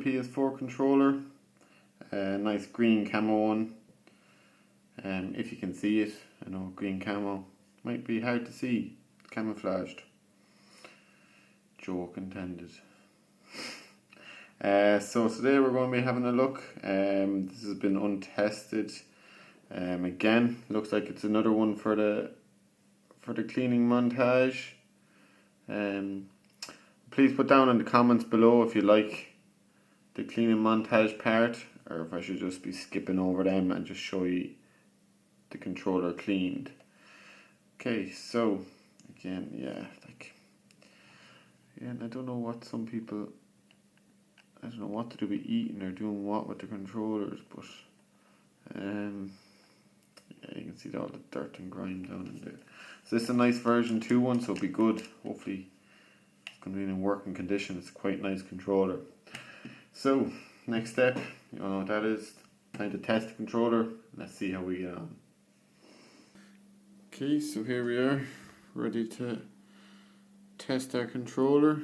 PS4 controller. Nice green camo one. If you can see it, I know green camo might be hard to see, it's camouflaged. Joke intended. So today we're going to be having a look. This has been untested. Again, looks like it's another one for the cleaning montage. Please put down in the comments below if you like the cleaning montage part, or if I should just be skipping over them and just show you the controller cleaned. Okay, so again, and I don't know what some people, I don't know what to do with eating or doing what with the controllers, but yeah, you can see all the dirt and grime down in there. So this is a nice version 2 one, so it'll be good. Hopefully it's going to be in working condition. It's quite a nice controller. So next step, you know what that is. Time to test the controller. Let's see how we get on. Okay, so here we are, ready to test our controller.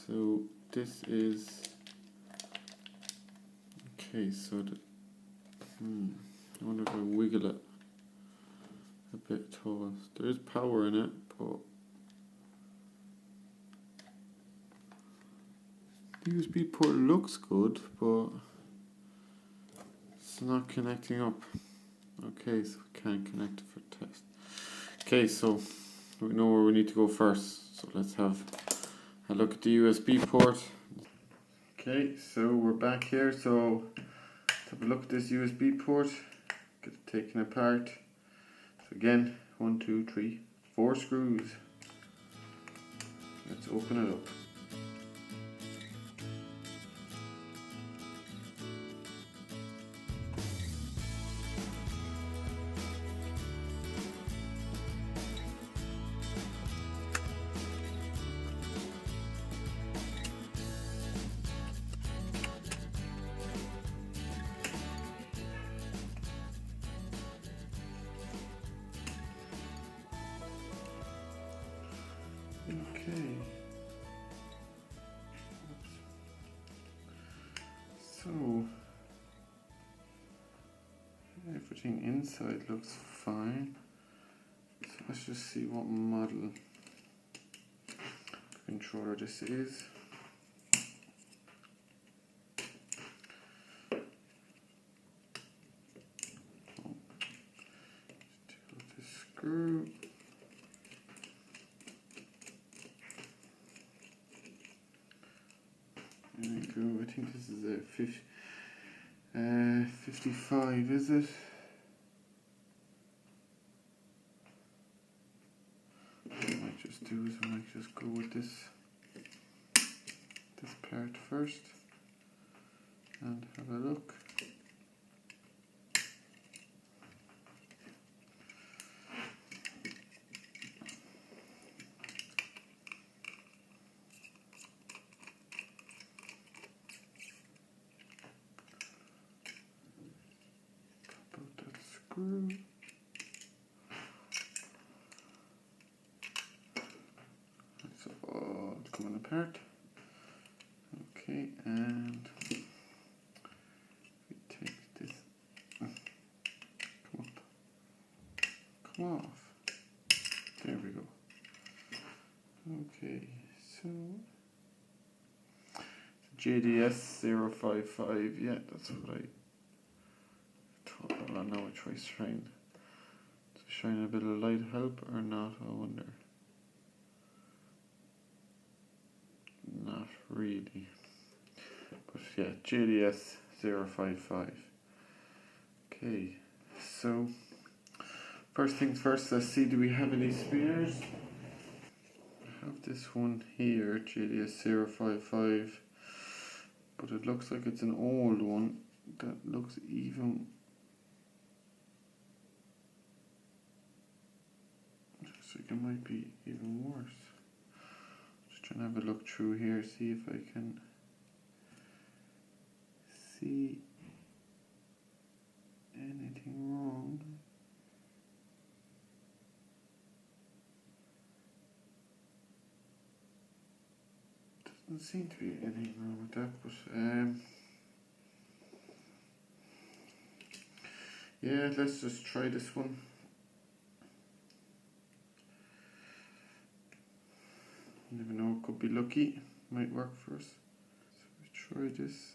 So this is okay. So I wonder if I wiggle it a bit tall. There is power in it, but the USB port looks good, but it's not connecting up. Okay, so we can't connect it for test. Okay, so we know where we need to go first. So let's have a look at the USB port. Okay, so we're back here. So let's have a look at this USB port. Get it taken apart. So again, 1, 2, 3, 4 screws. Let's open it up. Okay. So everything inside looks fine. So let's just see what model controller this is. Take out the screw. There we go. I think this is a 55, is it? What I might just do is I might just go with this part first and have a look. So all coming apart. Okay, and we take this. Come off. There we go. Okay, so JDS 055. Yeah, that's what I thought. Well, now I try shine a bit of light help or not, I wonder. Not really. But yeah, JDS 055. Okay, so first things first, let's see, do we have any spares? I have this one here, JDS 055, but it looks like it's an old one that looks even. It might be even worse. Just trying to have a look through here, see if I can see anything Doesn't seem to be anything wrong with that, but yeah, let's just try this one. You never know, it could be lucky, might work for us. So we try this.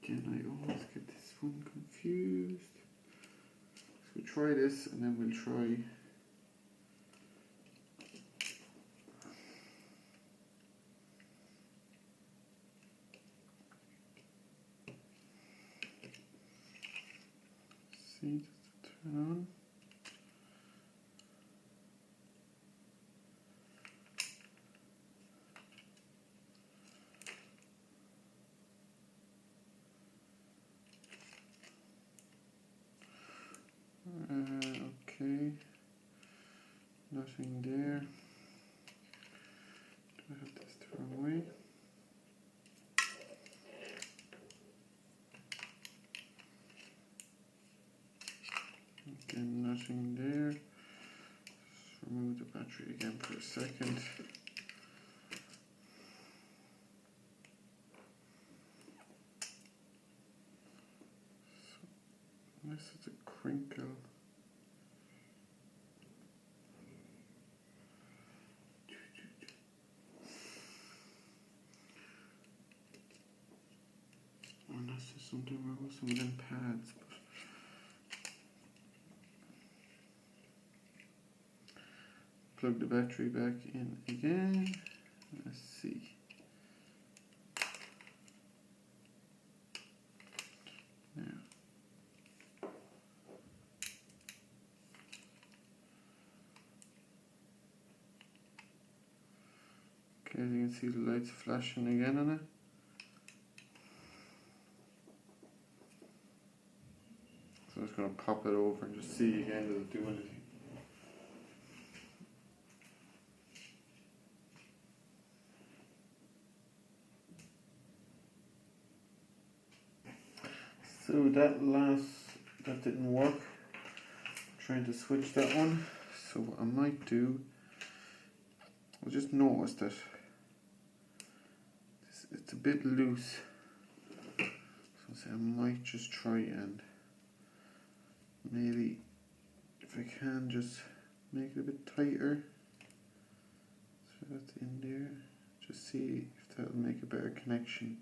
Again, I always get this one confused. So we'll try this and then we'll try see, does it turn on? Okay, nothing there. Do I have this thrown away? Again, nothing there. Just remove the battery again for a second. So, unless it's a crinkle. Unless there's something wrong with some of them pads. But plug the battery back in again. Let's see. Now. Okay, as you can see the lights flashing again on it. So I'm just going to pop it over and just see again, does it do anything. So that didn't work. I'm trying to switch that one. So what I might do, I just noticed that it's a bit loose. So I might just try and maybe, if I can, just make it a bit tighter. So that's in there. Just see if that'll make a better connection.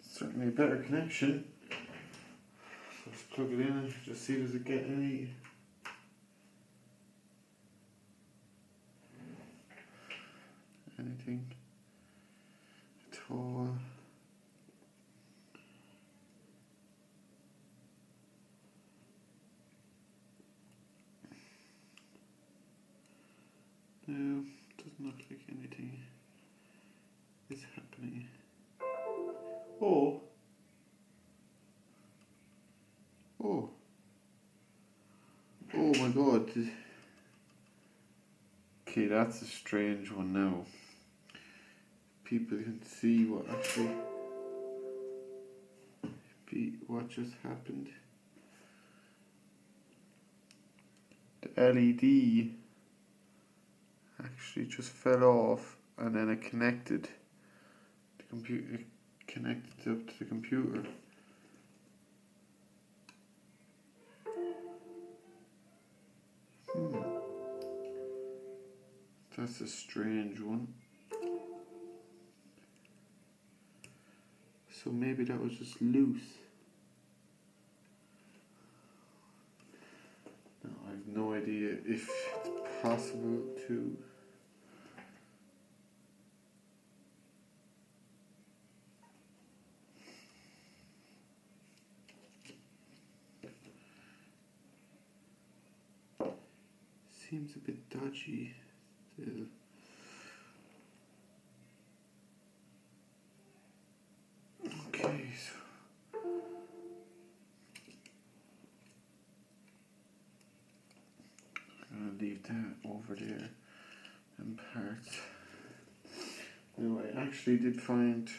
Certainly a better connection. So let's plug it in and just see, does it get anything at all. No, doesn't look like anything is happening. Oh my god. Okay, that's a strange one now. People can see what just happened. The LED actually just fell off and then it connected. The computer connected up to the computer. That's a strange one. So maybe that was just loose. No, I have no idea if it's possible to seems a bit dodgy still. Okay, so I'm gonna leave that over there in parts. Now I actually did find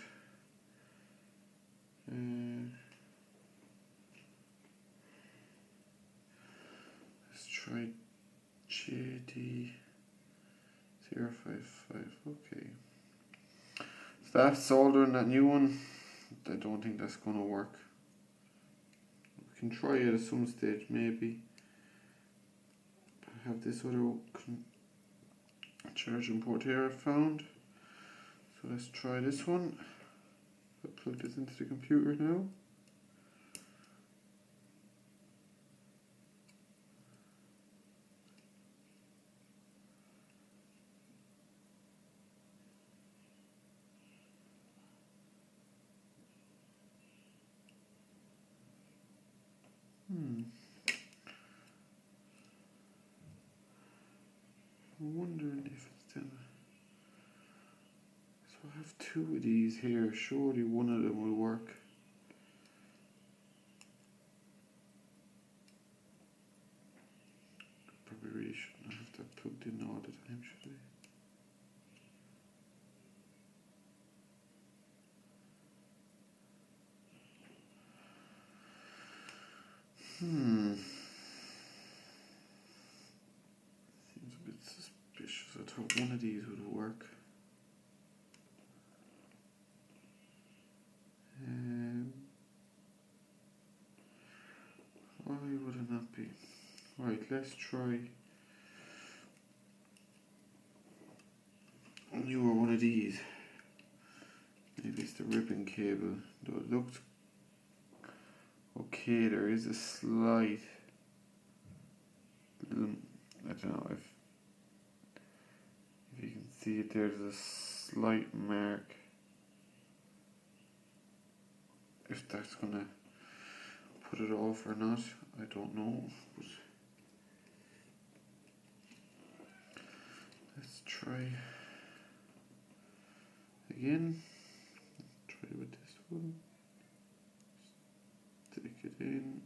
let's try JD055. Okay. So that's soldering that new one. I don't think that's gonna work. We can try it at some stage maybe. I have this other charging port here I found. So let's try this one. I'll plug this into the computer now. I'm wondering if it's done. So I have two of these here. Surely one of them will work. Probably really shouldn't have that plugged in all the time, should I? Seems a bit suspicious. I thought one of these would work. Why would it not be? Right, let's try a newer one of these. Maybe it's the ribbon cable. Though it looked okay, there is a slight little, I don't know if you can see it, there's a slight mark. If that's gonna put it off or not, I don't know. But let's try again. Try with this one. Stick it in.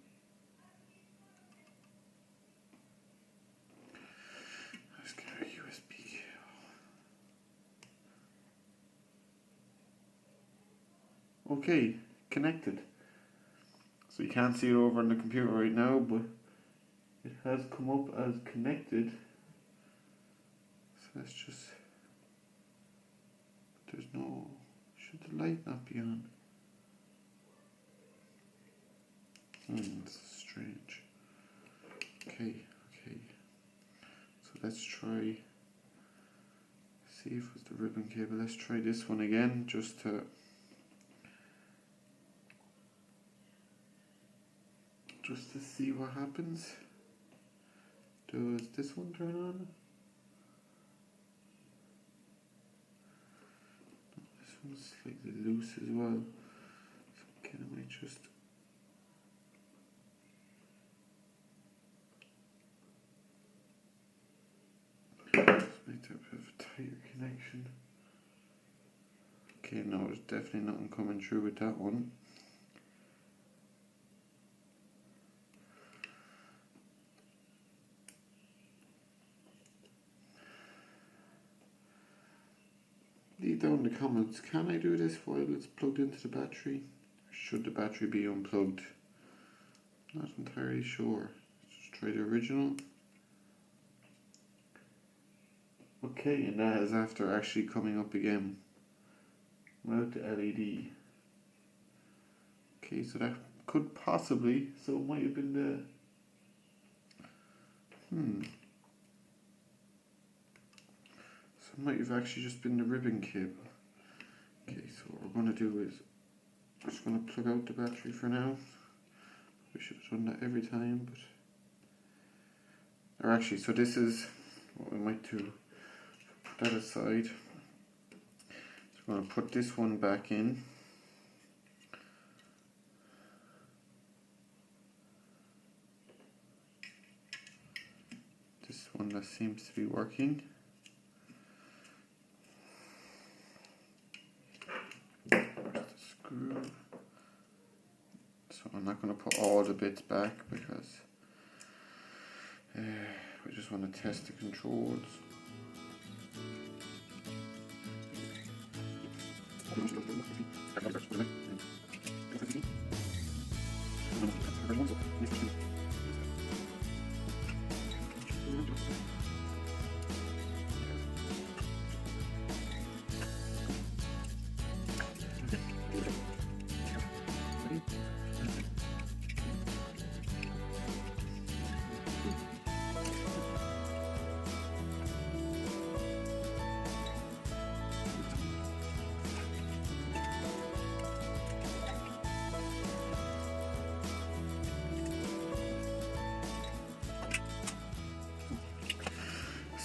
Let's get our USB cable. Okay, connected. So you can't see it over on the computer right now, but it has come up as connected. So let's just, there's no, should the light not be on? This is strange. Okay. So let's try, see if it's the ribbon cable. Let's try this one again, just to see what happens. Does this one turn on? This one's slightly loose as well. So can I just make that a bit of a tighter connection. Okay, no, there's definitely nothing coming through with that one. Leave down in the comments, can I do this while it's plugged into the battery? Should the battery be unplugged? Not entirely sure. Let's just try the original. Okay, and that is after actually coming up again without the LED. Okay, so that could possibly, so it might have been the so it might have actually just been the ribbon cable. Okay, so what we're going to do is I'm just going to plug out the battery for now. We should have done that every time, but or actually, so this is what we might do. Put that aside. So we're going to put this one back in. This one that seems to be working. Where's the screw? So I'm not going to put all the bits back because we just want to test the controls.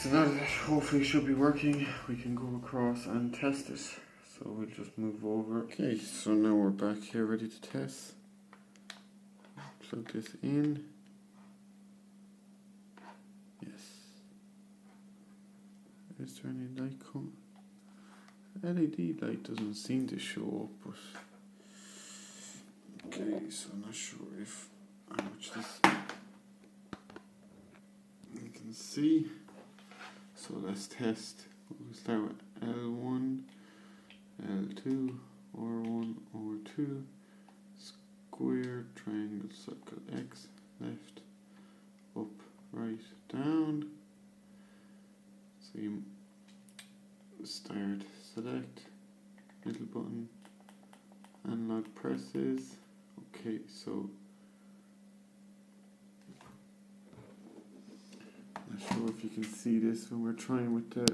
so now that hopefully should be working, we can go across and test it. So we'll just move over. Okay, so now we're back here ready to test. Plug this in. Yes. Is there any light coming? LED light doesn't seem to show up, but okay, so I'm not sure if how much this you can see. So let's test. We'll start with L1, L2, R1, R2, square, triangle, circle, X, left, up, right, down. So you start, select, middle button, analog presses. Okay, so not sure if you can see this when we're trying with the.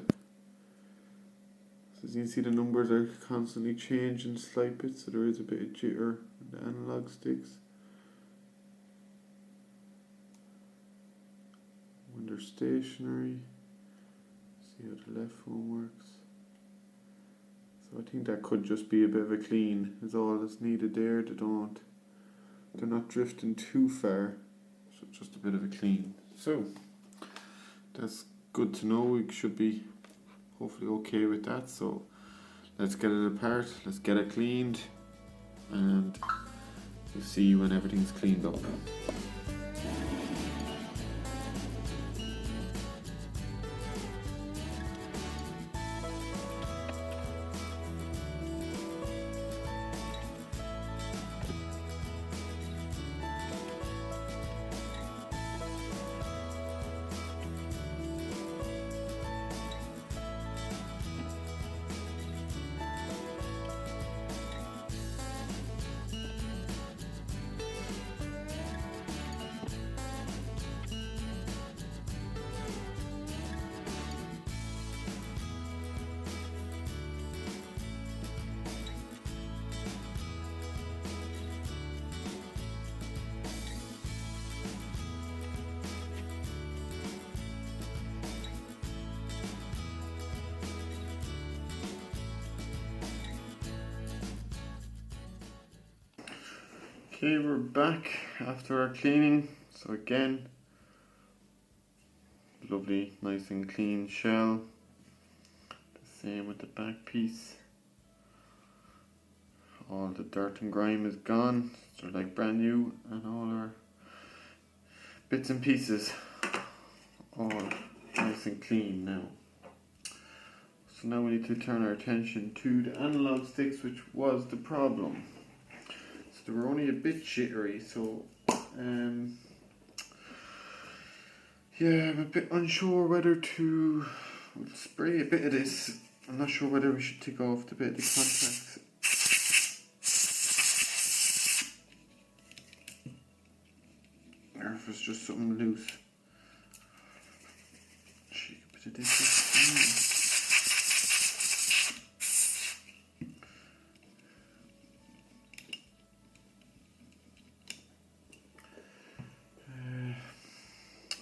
So as you can see, the numbers are constantly changing slight bits, so there is a bit of jitter with the analog sticks. When they're stationary, see how the left one works. So I think that could just be a bit of a clean, is all that's needed there. They're not drifting too far, so just a bit of a clean. So that's good to know. We should be hopefully okay with that. So let's get it apart, let's get it cleaned, and we'll see when everything's cleaned up. Okay, we're back after our cleaning. So again, lovely, nice and clean shell. The same with the back piece. All the dirt and grime is gone. So they're like brand new, and all our bits and pieces all nice and clean now. So now we need to turn our attention to the analog sticks, which was the problem. They were only a bit jittery, so yeah, I'm a bit unsure whether to spray a bit of this. I'm not sure whether we should take off the bit of the contacts. Or if it's just something loose. Shake a bit of this.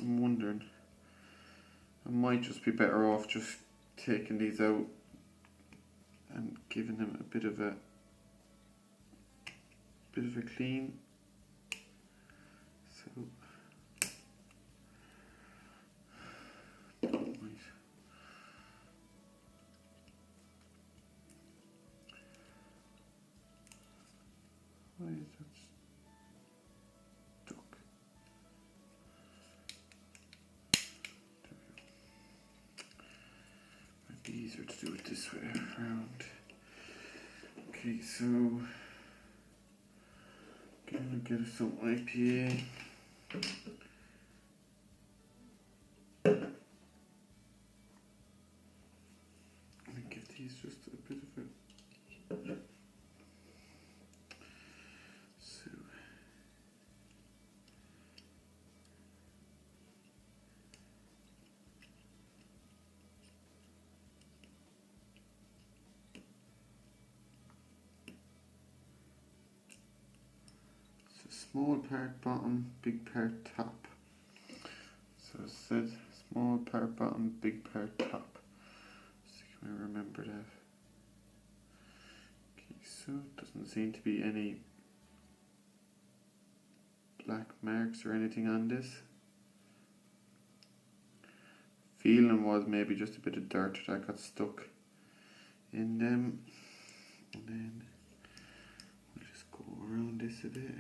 I'm wondering, I might just be better off just taking these out and giving them a bit of a clean. So why is that stuck? Easier to do it this way around. Okay, so gonna get us some IPA. And give these just a bit of a small part bottom, big part top. So it says small part bottom, big part top. So can I remember that? Okay, so it doesn't seem to be any black marks or anything on this. Feeling was maybe just a bit of dirt that got stuck in them. And then we'll just go around this a bit.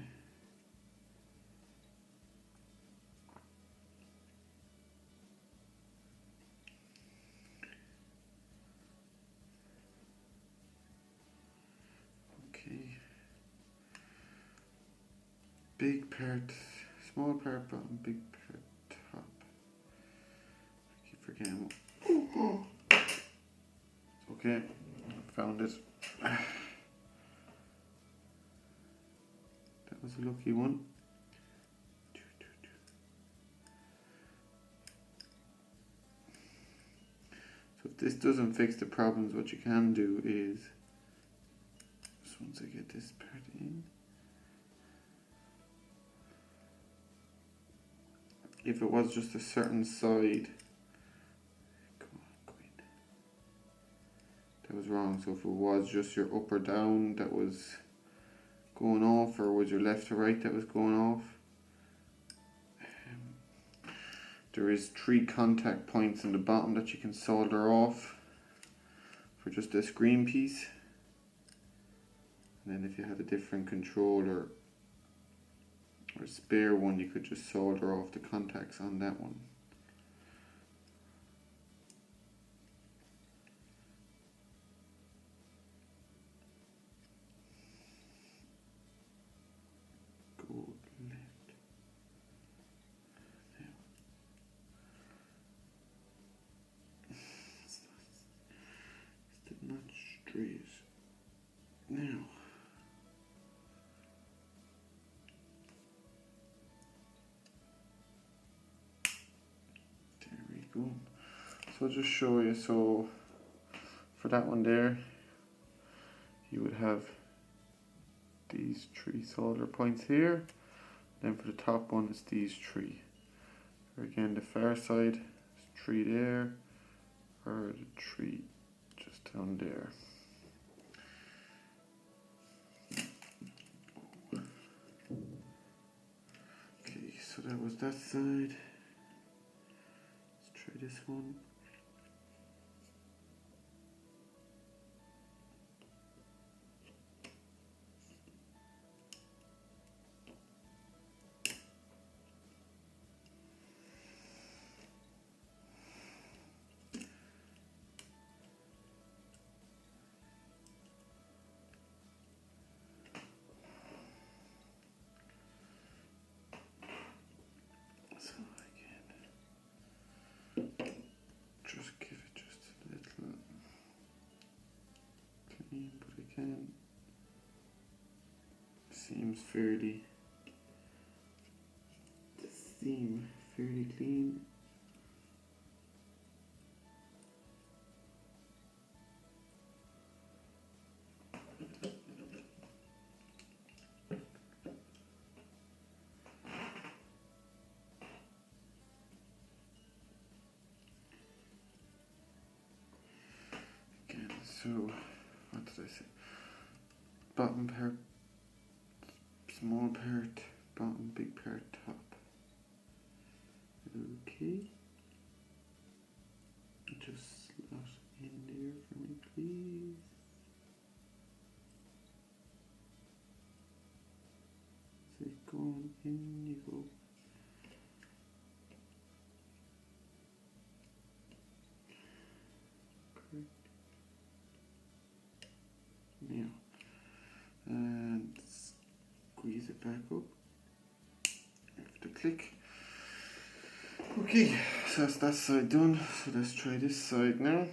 Okay. Big part, small part bottom, big part top. I keep forgetting. Okay, found it. That was a lucky one. So if this doesn't fix the problems, what you can do is, just once I get this part in, if it was just a certain side, that was wrong. So if it was just your up or down that was going off, or was your left to right that was going off, there is 3 contact points in the bottom that you can solder off for just a screen piece. And then if you had a different controller or spare one, you could just solder off the contacts on that one. Now, there we go. So I'll just show you. So for that one there, you would have these 3 solder points here. Then for the top one, it's these 3. Or again, the far side, it's 3 there, or the 3 just down there. So that was that side. Let's try this one. Seems fairly clean. Again, so what did I say? Bottom part, small part, bottom, big part, top. Okay. Just slot in there for me, please. So going in you go. Correct. Now, and squeeze it back up. After click. Okay, so that's that side done. So let's try this side now.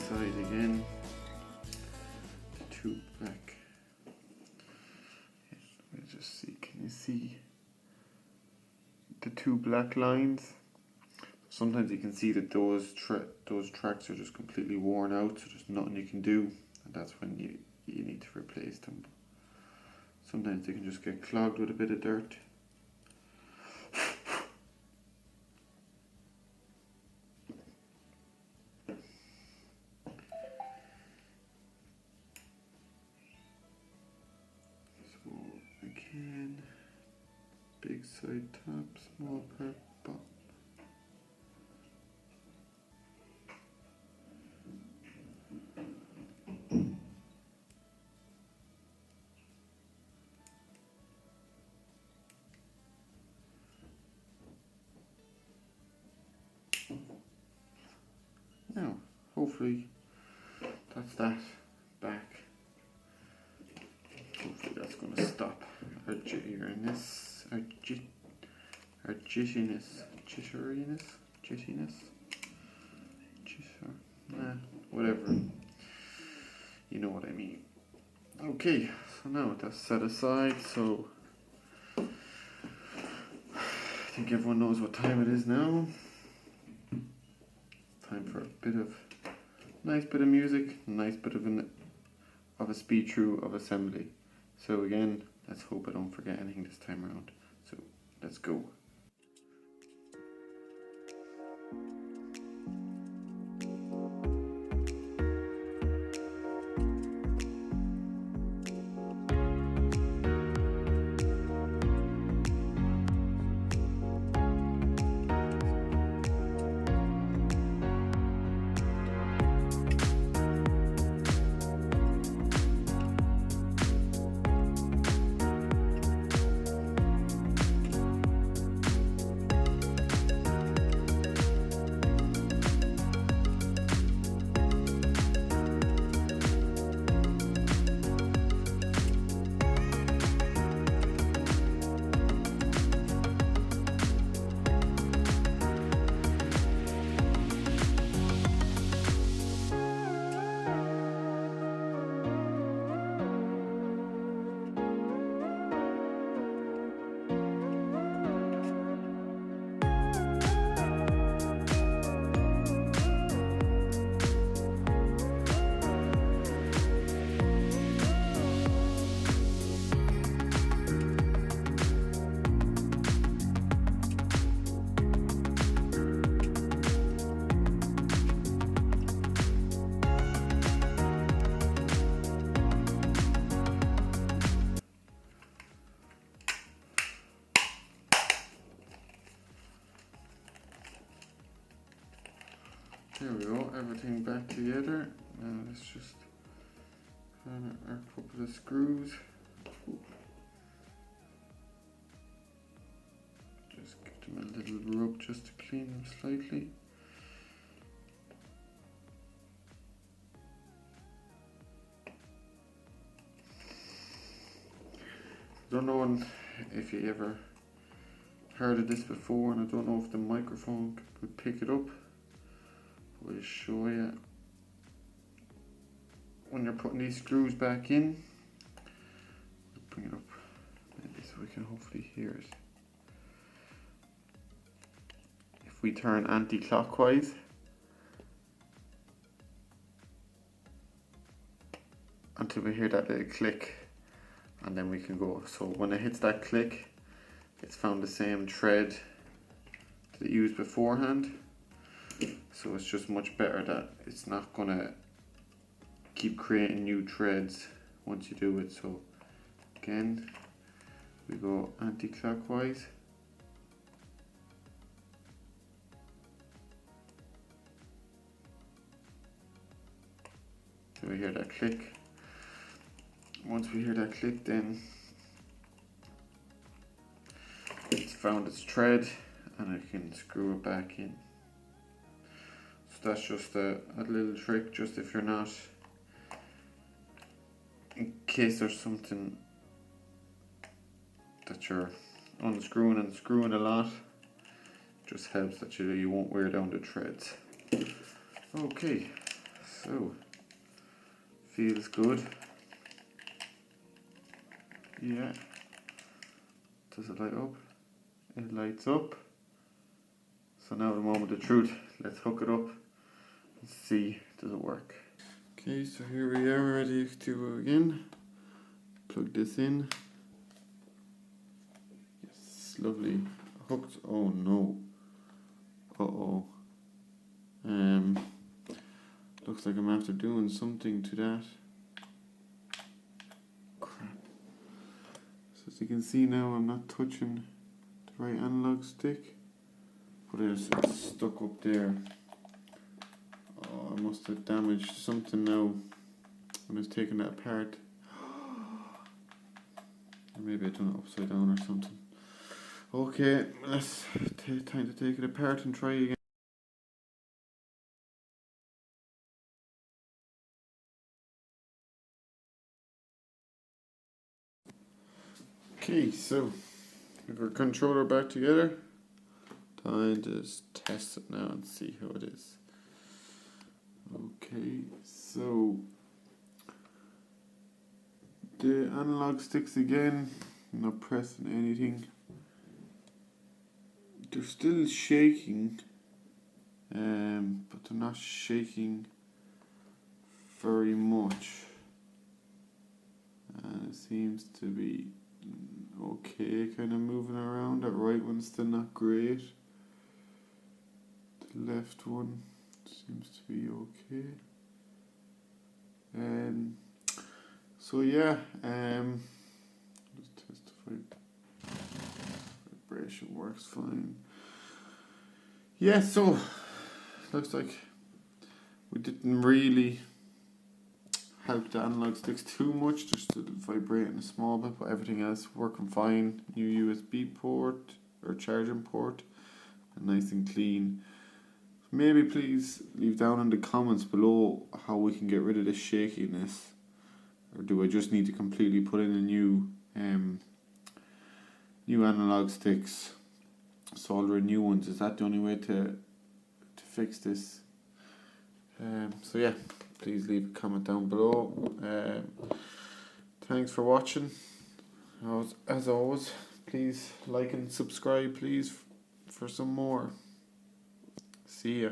side again, the two back. Let me just see, can you see the two black lines? Sometimes you can see that those tracks are just completely worn out, so there's nothing you can do, and that's when you need to replace them. Sometimes they can just get clogged with a bit of dirt. So again, big side top, small part bottom. Now, hopefully that's that back. Hopefully that's going to stop our jitteriness, whatever. You know what I mean. Okay, so now that's set aside. So I think everyone knows what time it is now. Time for a nice bit of music, nice bit of a speed through of assembly. So again, let's hope I don't forget anything this time around. So let's go. There we go, everything back together. Now let's just find our couple of screws. Just give them a little rub just to clean them slightly. I don't know if you ever heard of this before, and I don't know if the microphone could pick it up. We'll show you when you're putting these screws back in. Bring it up maybe so we can hopefully hear it. If we turn anti-clockwise, until we hear that little click, and then we can go. So when it hits that click, it's found the same thread that it used beforehand. So it's just much better that it's not gonna keep creating new threads once you do it. So again, we go anti-clockwise. So we hear that click. Once we hear that click, then it's found its thread and I can screw it back in. So that's just a little trick, just if you're not, in case there's something that you're unscrewing and screwing a lot, just helps that you won't wear down the threads. Okay, So, feels good. Yeah. Does it light up? It lights up. So now the moment of truth. Let's hook it up and see, does it work. Okay, so here we are, ready to go again. Plug this in. Yes, lovely. Hooked. Oh no. Uh-oh. Looks like I'm after doing something to that. Crap. So as you can see now, I'm not touching the right analog stick, but it's stuck up there. Oh, I must have damaged something now when I was taking that apart. Or maybe I done it upside down or something. Okay, let's time to take it apart and try again. Okay, so we've our controller back together. Time to just test it now and see how it is. Okay, so the analog sticks again. I'm not pressing anything. They're still shaking, but they're not shaking very much. And it seems to be okay, kind of moving around. That right one's still not great. The left one seems to be okay. So yeah, just test if vibration works fine. Yeah, so looks like we didn't really help the analog sticks too much, just vibrating a small bit, but everything else working fine. New USB port or charging port, and nice and clean. Maybe please leave down in the comments below how we can get rid of this shakiness, or do I just need to completely put in a new analog sticks, solder new ones? Is that the only way to fix this? So yeah, please leave a comment down below. Thanks for watching. As always, please like and subscribe, please, for some more. See ya.